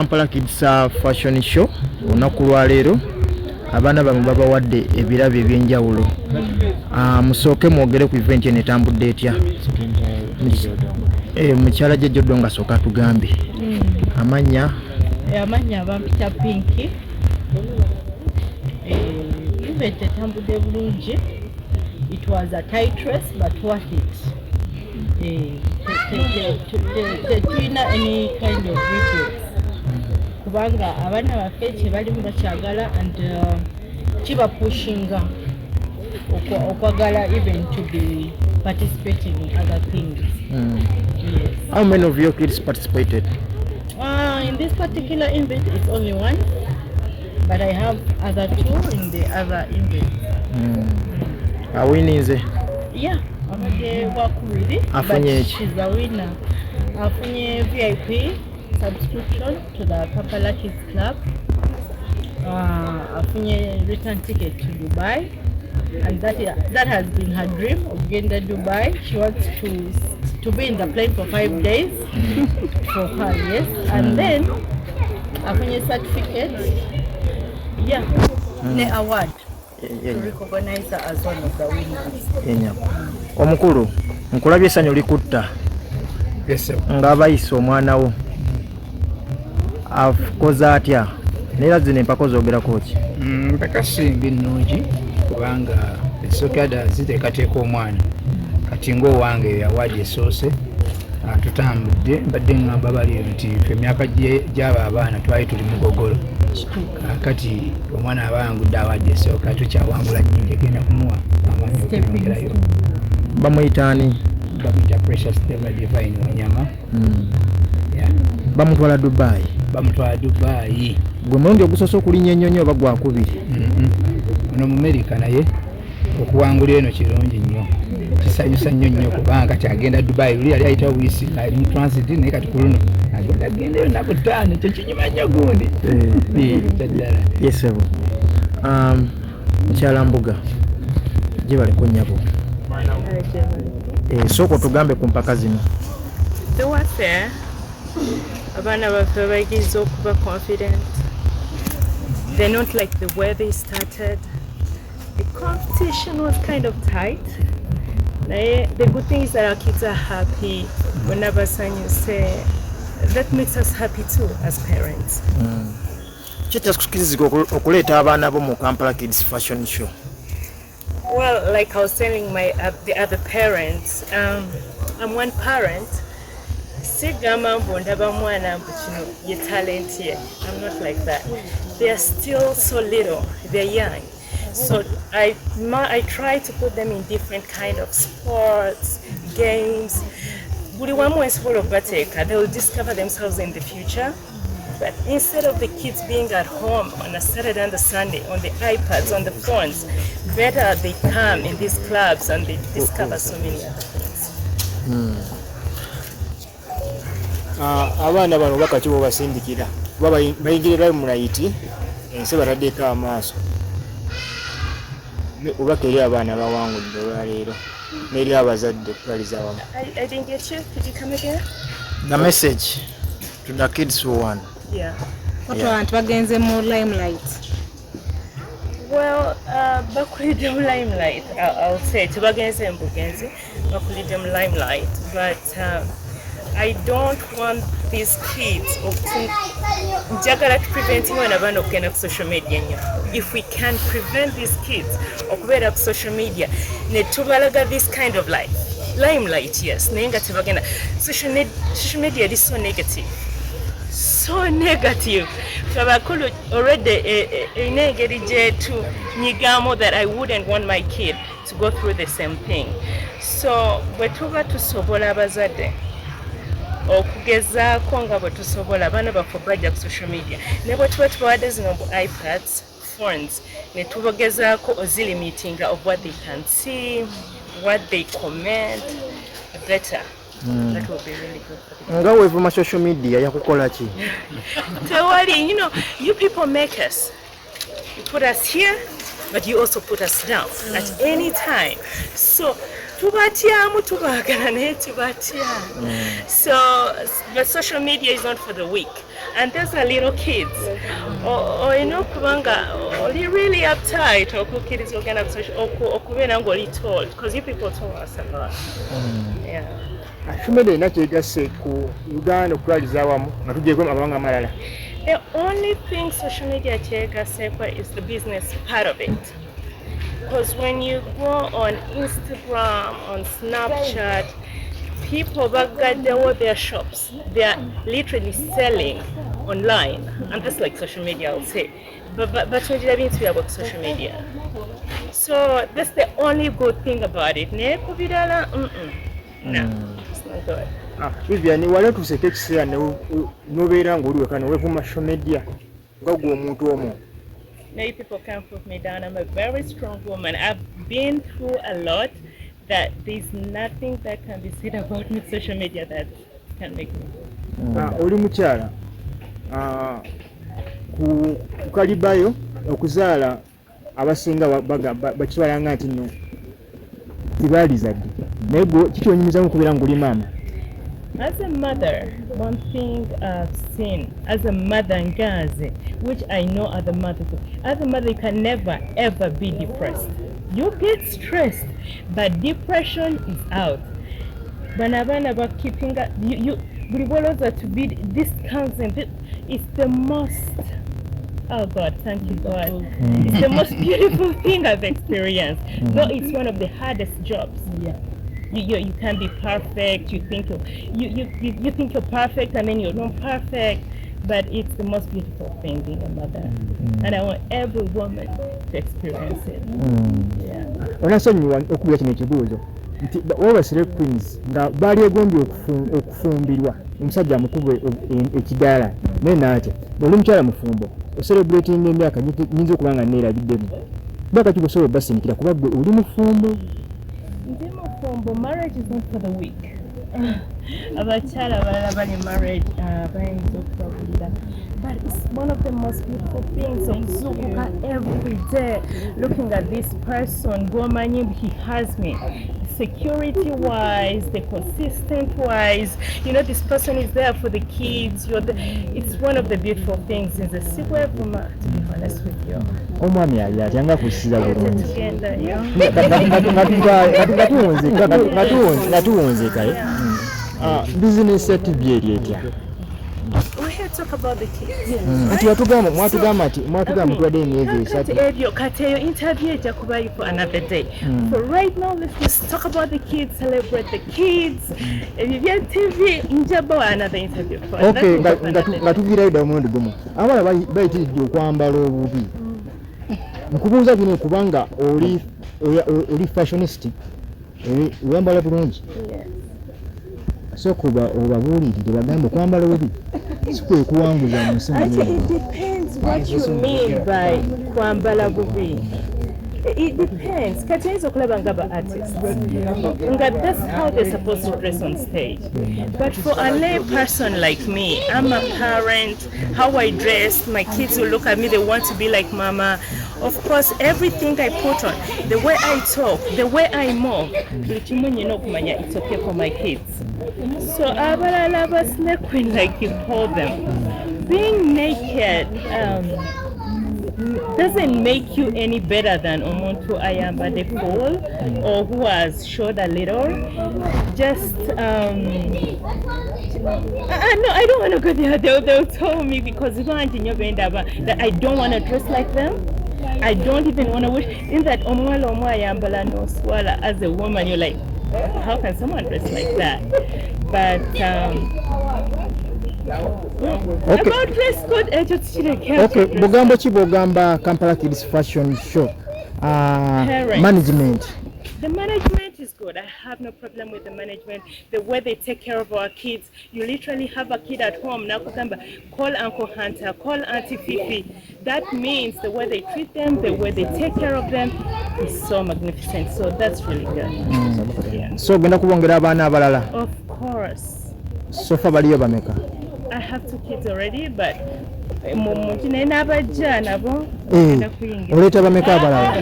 Kampala Kids Fashion Show olunaku lwa leero abaana bamwe babawadde ebirabo ebyenjawulo. Musooke mwogere ku event eno etambudde etya? Mukyala Jjajjo nga sooka tugambe amannya bampita Pinky. Event etambudde bulungi. It was a tight race but worth it. Tetulina any kind of regrets. Kubanga abaana baffe kye balimu bakyagala and kiba pushinga okwagala even to be participating in other things. Yes. How many of your kids participated? In this particular event it's only one, but I have other two in the other event. Awininze? Yeah, abadde wakubiri, but she's a winner. Afunye VIP subscription to the Kampala Kids Club. Afunye return ticket to Dubai, and that has been her dream of getting to Dubai. She wants to be in the plane for 5 days for her, yes. And then afunye certificate, yeah, ne award to recognize her as one of the winners. Omukulu, nkulabye essanyu likutta. Yes, ng'abayise omwana wo akoze atya neera zino empaka zogerako ki? Mpaka simbi nnungi kubanga esokada ziteekateeka omwana kati ng'owange yawaadi esoose tutambudde mbadde ngamba bali nti ffe emyaka gy'aba abaana twali tuli mugogolo kati omwana abangudde awaadi esooka tukyawangula nnyingi egenda kumuwa amaanyi okuyongerayo. Bamuyitaani? Bamuyita Precious Stella Divine Wanyama. Bamutwala Dubai? Bamutwala Dubai. Gwe mulundi ogusoose okulinnya ennyonyi oba gwakubiri? Ono mu America naye okuwangula eno kirungi nnyo, kisanyusa nnyo kubanga kyagenda Dubai. Luli yali ayitawo wiisi ali mu transit naye kati ku luno agendayo ennaku 5, ekyo kinyuma nnyo gundi. Kyaddala. Yesebo. Mukyala Mbuga gyebaleko nnyabo. Sooka tugambe ku mpaka zino. Tewaffe abaana baffe bayigiriza okuba confident. They're not like the way they started. The competition was kind of tight. The good thing is that our kids are happy. Whenever you say, that makes us happy too as parents. Kyetakukirizika okuleeta abaana bo mu Kampala Kids Fashion Show? Well, like I was telling the other parents, I'm one parent. Sigama mbondaba mwana mbuchino ye talent here. I'm not like that. They are still so little. They're young. So I try to put them in different kind of sports, games. Buli wamu esobola okubateeka, they will discover themselves in the future. But instead of the kids being at home on a Saturday and a Sunday on the iPads, on the phones, better they come in these clubs and they discover so many other things. Abaana bano bakati bo basindikira bayingirira mu layiti ensi bataddeko amaaso obaka eri abaana bawangudde olwaleero n'eri abazadde okubaliza awamu. I didn't get you. Could you come again? The message to the kids who won. Yeah. Abantu bagenze mu limelight. Well, bakulidde mu limelight. I'll say tubagenze mbugenzi bakulidde mu limelight, but I don't want these kids njagala to preventing abaana okugenda ku social media nnyo. If we can prevent these kids okubeera ku social media ne tubalaga this kind of life, limelight, yes, naye nga tebagenda. Social media is so negative. So negative. Kabakulu already engeri gyetu nyigamo that I wouldn't want my kid to go through the same thing. So bwe tuba tusobola abazadde okugezaako nga bwe tusobola abaana baffe bajja ku social media ne bwe tuba tubawadde zino bu iPads, phones, ne tubagezaako ozilimitinga of what they can see, what they comment, better. That will be really good for them. Nga weeva ma social media yakukola ki? Tewali, you people make us. You put us here, but you also put us down at any time. So tubatyamu tubagala naye tubatya. So the social media is not for the weak. and those are little kids. Or you know, kubanga, or really uptight, or kids are gonna social, or kubena ngoli told, because you people told us a lot. Yeah. Shumede nakyegasse ku Uganda okulwaliza awamu nga tugyeko amawanga amalala. The only thing social media kyegase is the business part of it. Because when you go on Instagram, on Snapchat, people back there their shops. They are literally selling online, and that's like social media, I'll say. But what do you mean to be about social media? So that's the only good thing about it. No, it's not good. Vivian, wale tuseke kiseera nobeera ng'oli weka nowevuma social media nga gwe omuntu omu. No, you people can't put me down. I'm a very strong woman. I've been through a lot that there's nothing that can be said about me social media that can make me. Oli mukyala ku kalibayo okuzaala abasinga bakibalanga nti nno tibaalizadde naye gwe kikyonyumiza okubeera ng'oli maama. As a mother, one thing I've seen as a mother in Gaza, which I know other mothers, as a mother you can never ever be depressed. You get stressed, but depression is out. Banabana about keeping you to be this counseling. It's the most. Oh God, thank you God. It's the most beautiful thing I've experienced. Though it's one of the hardest jobs. Yeah. You can't be perfect. You think you think you're perfect, and then you're not perfect. But it's the most beautiful thing being a mother, and I want every woman to experience it. Yeah. Onasonyiwa okubira kino ekibuuzo nti wabasire queens nga baali egombye okufumbirwa omusajja amukube ekidaala naye naatya oli mukyala mufumbo ocelebrating emyaka nyinza okuba nga neerabiddemu baka kikusobola obasindikira kuba gwe oli mufumbo. Marriage is not for the weak. Abakyala abalala bali married bayinza okubabulira, but it's one of the most beautiful things okuzuukuka every day looking at this person gomanyi he has me security wise, the consistent wise, you know this person is there for the kids. It's one of the beautiful things in the Sigwe Vuma, to be honest with you. Omwami yajanga kusiza bulungi ngatuwunzika business yatubye etya. We here talk about the kids. Ati mwatugamba mutwadde emyezi esatu. Kati eyo interview ejja kubayo for another day. For right now, let's just talk about the kids, celebrate the kids. Vivian TV njaba another interview for okay, nga tuviirayo dda omulundi gumu. Abala bayitiridde okwambala obubi. Nkubuuza bino kubanga oli fashionist. Wambala bulungi. So kuba obabuulirire bagamba okwambala obubi sikwe kuwanguza mu nsi. It depends what you mean by kwambala bubi. It depends. Kati ayinza okulaba ng'aba artists. That's how they're supposed to dress on stage. But for a lay person like me, I'm a parent, how I dress, my kids will look at me, they want to be like mama. Of course, everything I put on, the way I talk, the way I move, it's okay for my kids. So abalala basnequin, like you call them. Being naked doesn't make you any better than Omuntu Ayamba the Fool or who has showed a little. Just no, I don't want to go there. They'll tell me because that I don't want to dress like them. I don't even want to wish in that Omwala Ayambala no swala as a woman. You're like, how can someone dress like that? But okay. About dress code, okay. Bogambo Chibogamba Kampala Kids Fashion Show. Management. The management is good. I have no problem with the management. The way they take care of our kids. You literally have a kid at home. Now, call Uncle Hunter, call Auntie Fifi. That means the way they treat them, the way they take care of them is so magnificent. So that's really good. Yeah. So, of course. So far, I have 2 kids already, but oleta bameka abalala